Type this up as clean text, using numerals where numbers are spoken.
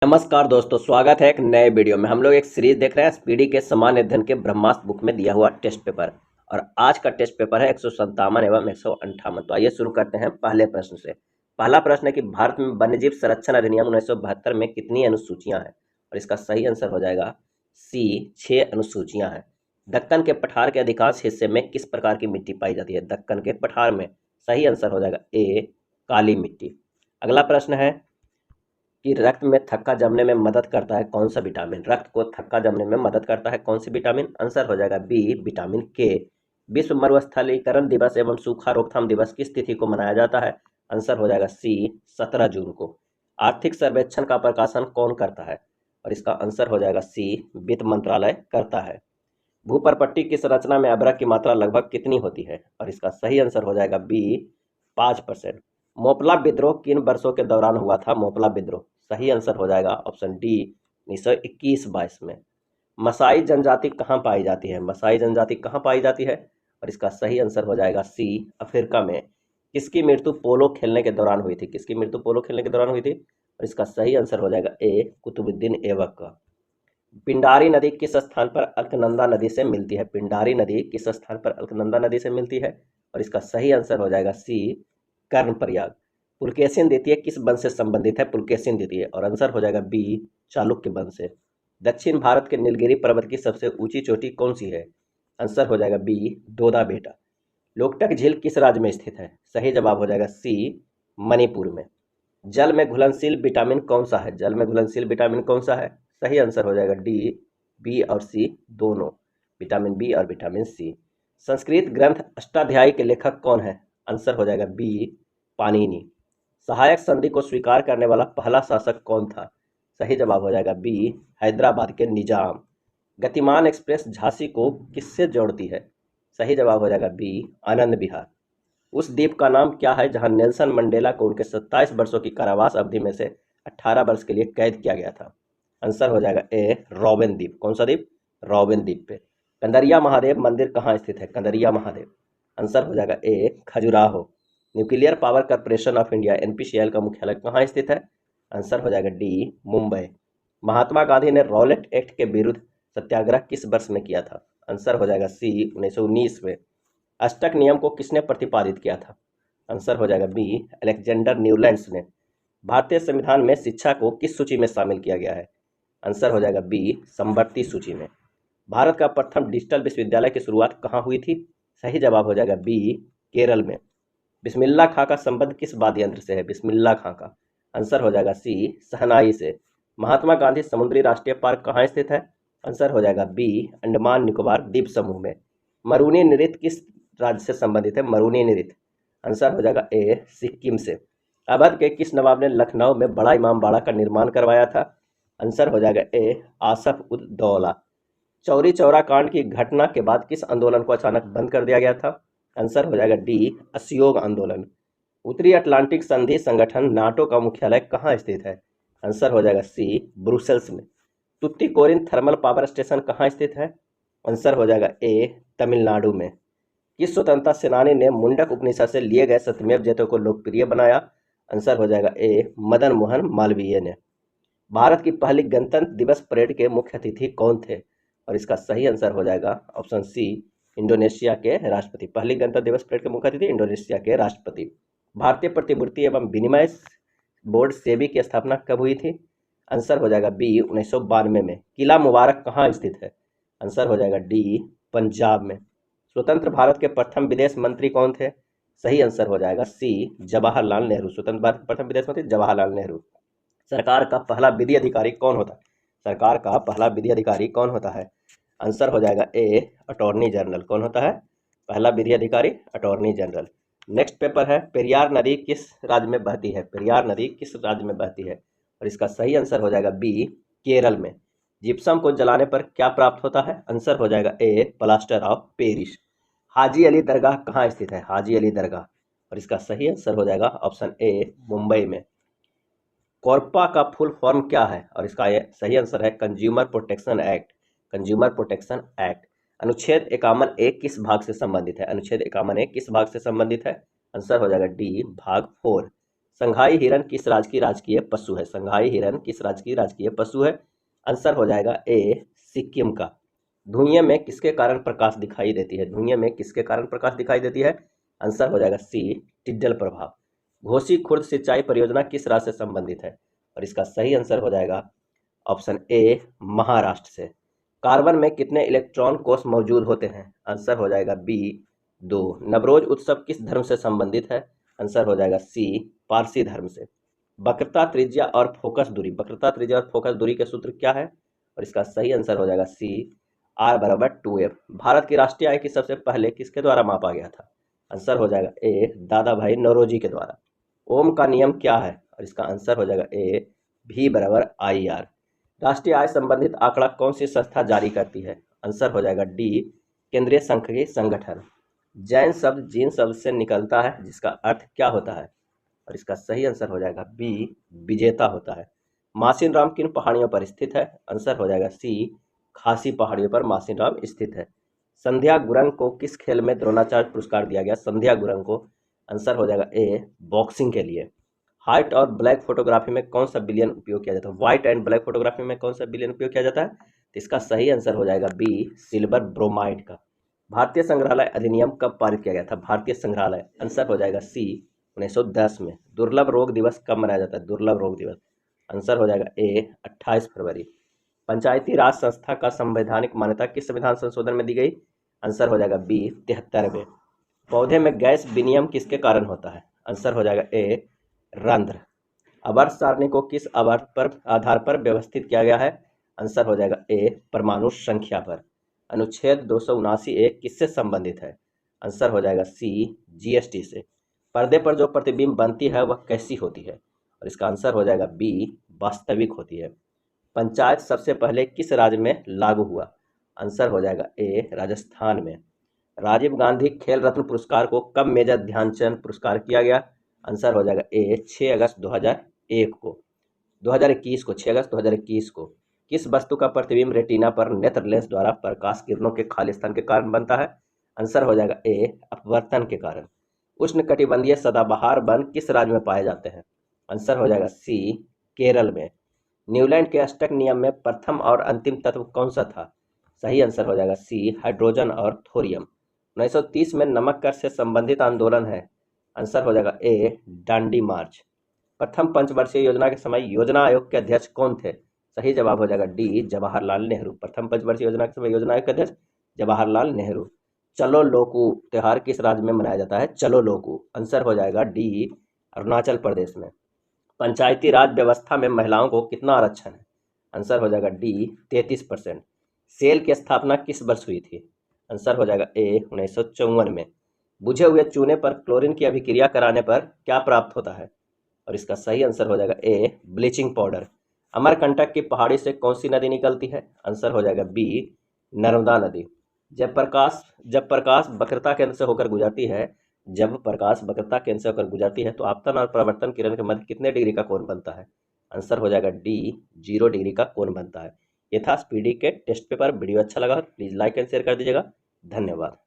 नमस्कार दोस्तों, स्वागत है एक नए वीडियो में। हम लोग एक सीरीज देख रहे हैं स्पीडी के सामान्य अध्ययन के ब्रह्मास्त्र बुक में दिया हुआ टेस्ट पेपर। और आज का टेस्ट पेपर है 157 एवं 158। तो आइए शुरू करते हैं पहले प्रश्न से। पहला प्रश्न है कि भारत में वन्यजीव संरक्षण अधिनियम 1972 में कितनी अनुसूचियां हैं? और इसका सही आंसर हो जाएगा सी, 6 अनुसूचियां हैं। दक्कन के पठार के अधिकांश हिस्से में किस प्रकार की मिट्टी पाई जाती है? दक्कन के पठार में सही आंसर हो जाएगा ए, काली मिट्टी। अगला प्रश्न है कि रक्त में थक्का जमने में मदद करता है कौन सा विटामिन? रक्त को थक्का जमने में मदद करता है कौन सी विटामिन? आंसर हो जाएगा बी, विटामिन के। विश्व मरुस्थलीकरण दिवस एवं सूखा रोकथाम दिवस किस तिथि को मनाया जाता है? आंसर हो जाएगा सी, 17 जून को। आर्थिक सर्वेक्षण का प्रकाशन कौन करता है? और इसका आंसर हो जाएगा सी, वित्त मंत्रालय करता है। भूपरपट्टी की संरचना में अभ्रक की मात्रा लगभग कितनी होती है? और इसका सही आंसर हो जाएगा बी, 5%। मोपला विद्रोह किन वर्षों के दौरान हुआ था? मोपला विद्रोह सही आंसर हो जाएगा ऑप्शन डी, 1921-22 में। मसाई जनजाति कहाँ पाई जाती है? मसाई जनजाति कहाँ पाई जाती है? और इसका सही आंसर हो जाएगा सी, अफ्रीका में। किसकी मृत्यु पोलो खेलने के दौरान हुई थी? किसकी मृत्यु पोलो खेलने के दौरान हुई थी? और इसका सही आंसर हो जाएगा ए, कुतुबुद्दीन ऐबक का। पिंडारी नदी किस स्थान पर अलकनंदा नदी से मिलती है? पिंडारी नदी किस स्थान पर अलकनंदा नदी से मिलती है? और इसका सही आंसर हो जाएगा सी, कर्णप्रयाग। पुलकेशिन द्वितीय किस वंश से संबंधित है? पुलकेशिन द्वितीय। और आंसर हो जाएगा बी, चालुक्य वंश से। दक्षिण भारत के नीलगिरी पर्वत की सबसे ऊंची चोटी कौन सी है? आंसर हो जाएगा बी, दोदा बेटा। लोकटक झील किस राज्य में स्थित है? सही जवाब हो जाएगा सी, मणिपुर में। जल में घुलनशील विटामिन कौन सा है? जल में घुलनशील विटामिन कौन सा है? सही आंसर हो जाएगा डी, बी और सी दोनों, विटामिन बी और विटामिन सी। संस्कृत ग्रंथ अष्टाध्यायी के लेखक कौन है? आंसर हो जाएगा बी, पाणिनि। सहायक संधि को स्वीकार करने वाला पहला शासक कौन था? सही जवाब हो जाएगा बी, हैदराबाद के निजाम। गतिमान एक्सप्रेस झांसी को किससे जोड़ती है? सही जवाब हो जाएगा बी, आनंद विहार। उस द्वीप का नाम क्या है जहां नेल्सन मंडेला को उनके 27 वर्षों की कारावास अवधि में से 18 वर्ष के लिए कैद किया गया था? आंसर हो जाएगा ए, रॉबिन द्वीप। कौन सा द्वीप? रॉबिन द्वीप पे। कंदरिया महादेव मंदिर कहाँ स्थित है? कंदरिया महादेव। आंसर हो जाएगा A, Khajuraho. Nuclear power corporation of India NPCL का मुख्यालय कहाँ स्थित है? आंसर हो जाएगा डी, मुंबई। महात्मा गांधी ने रॉलेट एक्ट के विरुद्ध सत्याग्रह किस वर्ष में किया था? आंसर हो जाएगा सी, 1919 में। अष्टक नियम को किसने प्रतिपादित किया था? आंसर हो जाएगा बी, अलेक्जेंडर न्यूलैंड्स ने। भारतीय संविधान में शिक्षा को किस सूची में शामिल किया गया है? आंसर हो जाएगा बी, समवर्ती सूची में। भारत का प्रथम डिजिटल विश्वविद्यालय की शुरुआत कहाँ हुई थी? सही जवाब हो जाएगा बी, केरल में। बिस्मिल्लाह खां का संबंध किस वाद्य यंत्र से है? बिस्मिल्लाह खां का आंसर हो जाएगा सी, शहनाई से। महात्मा गांधी समुद्री राष्ट्रीय पार्क कहाँ स्थित है? आंसर हो जाएगा बी, अंडमान निकोबार द्वीप समूह में। मरूनी नृत्य किस राज्य से संबंधित है? मरूनी नृत्य आंसर हो जाएगा ए, सिक्किम से। अवध के किस नवाब ने लखनऊ में बड़ा इमाम बाड़ा का निर्माण करवाया था? आंसर हो जाएगा ए, आसफ उद दौला। चौरी चौरा कांड की घटना के बाद किस आंदोलन को अचानक बंद कर दिया गया था? आंसर हो जाएगा डी, असहयोग आंदोलन। उत्तरी अटलांटिक संधि संगठन नाटो का मुख्यालय कहाँ स्थित है? आंसर हो जाएगा सी, ब्रुसेल्स में। तुत्तीकोरिन थर्मल पावर स्टेशन कहाँ स्थित है? आंसर हो जाएगा ए, तमिलनाडु में। किस स्वतंत्रता सेनानी ने मुंडक उपनिषद से लिए गए सत्यमेव जयते को लोकप्रिय बनाया? आंसर हो जाएगा ए, मदन मोहन मालवीय ने। भारत की पहली गणतंत्र दिवस परेड के मुख्य अतिथि कौन थे? और इसका सही आंसर हो जाएगा ऑप्शन सी, इंडोनेशिया के राष्ट्रपति। पहली गणतंत्र दिवस परेड के मुख्य अतिथि इंडोनेशिया के राष्ट्रपति। भारतीय प्रतिभूति एवं विनिमय बोर्ड सेबी की स्थापना कब हुई थी? आंसर हो जाएगा बी, 1992 में। किला मुबारक कहाँ स्थित है? आंसर हो जाएगा डी, पंजाब में। स्वतंत्र भारत के प्रथम विदेश मंत्री कौन थे? सही आंसर हो जाएगा सी, जवाहरलाल नेहरू। स्वतंत्र भारत के प्रथम विदेश मंत्री जवाहरलाल नेहरू। सरकार का पहला विधि अधिकारी कौन होता है? सरकार का पहला विधि अधिकारी कौन होता है? आंसर हो जाएगा ए, अटॉर्नी जनरल। कौन होता है पहला विधि अधिकारी? Attorney general. नेक्स्ट पेपर है, पेरियार नदी किस राज्य में बहती है? पेरियार नदी किस राज्य में बहती है? और इसका सही आंसर हो जाएगा बी, केरल में। जिप्सम को जलाने पर क्या प्राप्त होता है? आंसर हो जाएगा ए, plaster of Paris. Haji Ali दरगाह कहाँ स्थित है? हाजी अली दरगाह। और इसका सही आंसर हो जाएगा ऑप्शन ए, मुंबई में। कॉर्पा का फुल फॉर्म क्या है? और इसका सही आंसर है consumer protection act. Consumer protection act. अनुच्छेद 51A किस भाग से संबंधित है? अनुच्छेद 51A किस भाग से संबंधित है? आंसर हो जाएगा डी, भाग 4। संघाई हिरन किस राज्य की राजकीय पशु है? संघाई हिरन किस राज्य की राजकीय पशु है? आंसर हो जाएगा ए सिक्किम का। धुइयां में किसके कारण प्रकाश दिखाई देती है? धुइयां में किसके कारण प्रकाश दिखाई देती है? आंसर हो जाएगा सी टिड्डल प्रभाव। घोसी खुर्द सिंचाई परियोजना किस राज्य से संबंधित है? और इसका सही आंसर हो जाएगा ऑप्शन ए महाराष्ट्र से। कार्बन में कितने इलेक्ट्रॉन कोष मौजूद होते हैं? आंसर हो जाएगा बी 2। नवरोज उत्सव किस धर्म से संबंधित है? आंसर हो जाएगा सी पारसी धर्म से। वक्रता त्रिज्या और फोकस दूरी, वक्रता त्रिज्या और फोकस दूरी के सूत्र क्या है? और इसका सही आंसर हो जाएगा सी R बराबर 2F। भारत की राष्ट्रीय आय की सबसे पहले किसके द्वारा मापा गया था? आंसर हो जाएगा ए दादा भाई नौरोजी के द्वारा। ओम का नियम क्या है? और इसका आंसर हो जाएगा ए V बराबर IR। राष्ट्रीय आय संबंधित आंकड़ा कौन सी संस्था जारी करती है? आंसर हो जाएगा डी केंद्रीय सांख्यिकी संगठन। जैन शब्द जीन शब्द से निकलता है जिसका अर्थ क्या होता है? और इसका सही आंसर हो जाएगा बी विजेता होता है। मासिन राम किन पहाड़ियों पर स्थित है? आंसर हो जाएगा सी खासी पहाड़ियों पर मासिन राम स्थित है। संध्या गुरंग को किस खेल में द्रोणाचार्य पुरस्कार दिया गया? संध्या गुरंग को आंसर हो जाएगा ए बॉक्सिंग के लिए। व्हाइट और ब्लैक फोटोग्राफी में कौन सा विलयन उपयोग किया जाता है? व्हाइट एंड ब्लैक फोटोग्राफी में कौन सा विलयन उपयोग किया जाता है? तो इसका सही आंसर हो जाएगा बी सिल्वर ब्रोमाइड का। भारतीय संग्रहालय अधिनियम कब पारित किया गया था? भारतीय संग्रहालय आंसर हो जाएगा सी 1910 में। दुर्लभ रोग दिवस कब मनाया जाता है? दुर्लभ रोग दिवस आंसर हो जाएगा ए 28 फरवरी। पंचायती राज संस्था का संवैधानिक मान्यता किस संविधान संशोधन में दी गई? आंसर हो जाएगा बी 73वें। पौधे में गैस विनिमय किसके कारण होता है? आंसर हो जाएगा ए रंध्र। आवर्त सारणी को किस आवर्त पर आधार पर व्यवस्थित किया गया है? आंसर हो जाएगा ए परमाणु संख्या पर। अनुच्छेद 279 किससे संबंधित है? आंसर हो जाएगा सी GST से। पर्दे पर जो प्रतिबिंब बनती है वह कैसी होती है? और इसका आंसर हो जाएगा बी वास्तविक होती है। पंचायत सबसे पहले किस राज्य में लागू हुआ? आंसर हो जाएगा ए राजस्थान में। राजीव गांधी खेल रत्न पुरस्कार को कब मेजर ध्यानचंद पुरस्कार किया गया? आंसर हो जाएगा ए 6 अगस्त 2001 को 2021 को 6 अगस्त 2021 को। किस वस्तु का प्रतिबिंब रेटिना पर नेत्र लेंस द्वारा प्रकाश किरणों के खाली स्थान के कारण बनता है? आंसर हो जाएगा ए अपवर्तन के कारण। उष्णकटिबंधीय सदाबहार वन किस राज्य में पाए जाते हैं? आंसर हो जाएगा सी केरल में। न्यूलैंड के अष्टक नियम में प्रथम और अंतिम तत्व कौन सा था? सही आंसर हो जाएगा सी हाइड्रोजन और थोरियम। 1930 में नमक कर से संबंधित आंदोलन है। आंसर हो जाएगा ए डांडी मार्च। प्रथम पंचवर्षीय योजना के समय योजना आयोग के अध्यक्ष कौन थे? सही जवाब हो जाएगा डी जवाहरलाल नेहरू। प्रथम पंचवर्षीय योजना के समय योजना आयोग के अध्यक्ष जवाहरलाल नेहरू। चलो लोकू त्योहार किस राज्य में मनाया जाता है? चलो लोकू आंसर हो जाएगा डी अरुणाचल प्रदेश में। पंचायती राज व्यवस्था में महिलाओं को कितना आरक्षण है? आंसर हो जाएगा डी 33%। सेल की स्थापना किस वर्ष हुई थी? आंसर हो जाएगा ए 1954 में। बुझे हुए चूने पर क्लोरीन की अभिक्रिया कराने पर क्या प्राप्त होता है? और इसका सही आंसर हो जाएगा ए ब्लीचिंग पाउडर। अमरकंटक की पहाड़ी से कौन सी नदी निकलती है? आंसर हो जाएगा बी नर्मदा नदी। जब प्रकाश वक्रता केंद्र से होकर गुजरती है तो आपतन और परावर्तन किरण के मध्य कितने डिग्री का कोण बनता है? आंसर हो जाएगा डी 0 डिग्री का कोण बनता है। ये था स्पीडी के टेस्ट पेपर। वीडियो अच्छा लगा प्लीज़ लाइक एंड शेयर कर दीजिएगा। धन्यवाद।